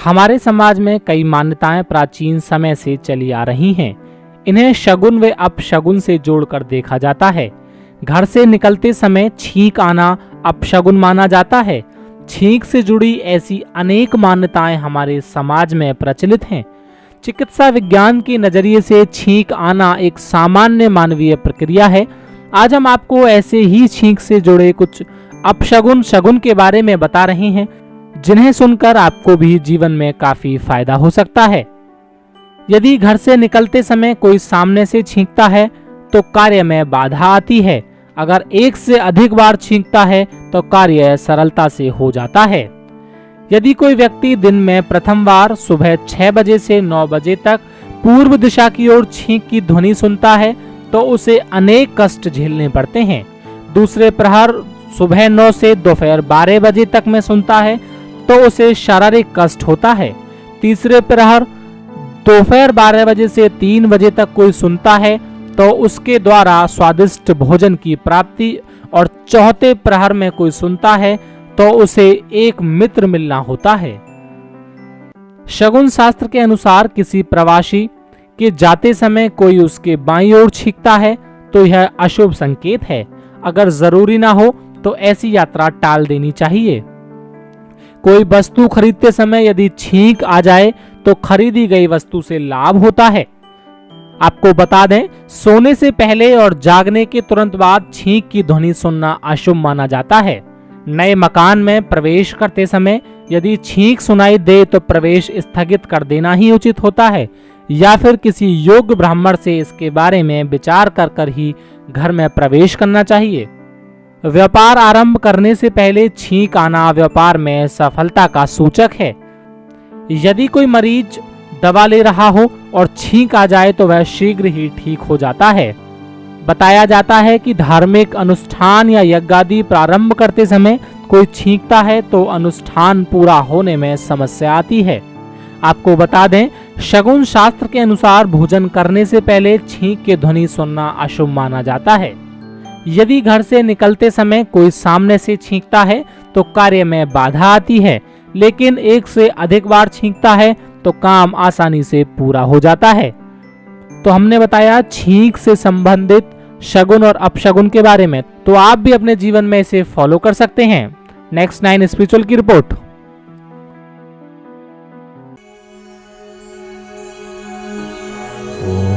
हमारे समाज में कई मान्यताएं प्राचीन समय से चली आ रही हैं। इन्हें शगुन व अपशगुन से जोड़कर देखा जाता है। घर से निकलते समय छींक आना अपशगुन माना जाता है। छींक से जुड़ी ऐसी अनेक मान्यताएं हमारे समाज में प्रचलित हैं। चिकित्सा विज्ञान के नजरिए से छींक आना एक सामान्य मानवीय प्रक्रिया है। आज हम आपको ऐसे ही छींक से जुड़े कुछ अपशगुन शगुन के बारे में बता रहे हैं, जिन्हें सुनकर आपको भी जीवन में काफी फायदा हो सकता है। यदि घर से निकलते समय कोई सामने से छींकता है तो कार्य में बाधा आती है। अगर एक से अधिक बार छींकता है तो कार्य सरलता से हो जाता है। यदि कोई व्यक्ति दिन में प्रथम बार सुबह 6 बजे से 9 बजे तक पूर्व दिशा की ओर छींक की ध्वनि सुनता है तो उसे अनेक कष्ट झेलने पड़ते हैं। दूसरे प्रहर सुबह 9 से दोपहर 12 बजे तक में सुनता है तो उसे शारीरिक कष्ट होता है। तीसरे प्रहर दोपहर 12 बजे से 3 बजे तक कोई सुनता है तो उसके द्वारा स्वादिष्ट भोजन की प्राप्ति, और चौथे प्रहर में कोई सुनता है तो उसे एक मित्र मिलना होता है। शगुन शास्त्र के अनुसार किसी प्रवासी के जाते समय कोई उसके बाईं ओर छींकता है तो यह अशुभ संकेत है। अगर जरूरी ना हो तो ऐसी यात्रा टाल देनी चाहिए। कोई वस्तु खरीदते समय यदि छींक आ जाए तो खरीदी गई वस्तु से लाभ होता है। आपको बता दें, सोने से पहले और जागने के तुरंत बाद छींक की ध्वनि सुनना अशुभ माना जाता है। नए मकान में प्रवेश करते समय यदि छींक सुनाई दे तो प्रवेश स्थगित कर देना ही उचित होता है, या फिर किसी योग्य ब्राह्मण से इसके बारे में विचार कर ही घर में प्रवेश करना चाहिए। व्यापार आरंभ करने से पहले छींक आना व्यापार में सफलता का सूचक है। यदि कोई मरीज दवा ले रहा हो और छींक आ जाए तो वह शीघ्र ही ठीक हो जाता है। बताया जाता है कि धार्मिक अनुष्ठान या यज्ञादि प्रारंभ करते समय कोई छींकता है तो अनुष्ठान पूरा होने में समस्या आती है। आपको बता दें, शगुन शास्त्र के अनुसार भोजन करने से पहले छींक की ध्वनि सुनना अशुभ माना जाता है। यदि घर से निकलते समय कोई सामने से छींकता है तो कार्य में बाधा आती है, लेकिन एक से अधिक बार छींकता है तो काम आसानी से पूरा हो जाता है। तो हमने बताया छींक से संबंधित शगुन और अपशगुन के बारे में, तो आप भी अपने जीवन में इसे फॉलो कर सकते हैं। नेक्स्ट 9 स्पिरिचुअल की रिपोर्ट। ओम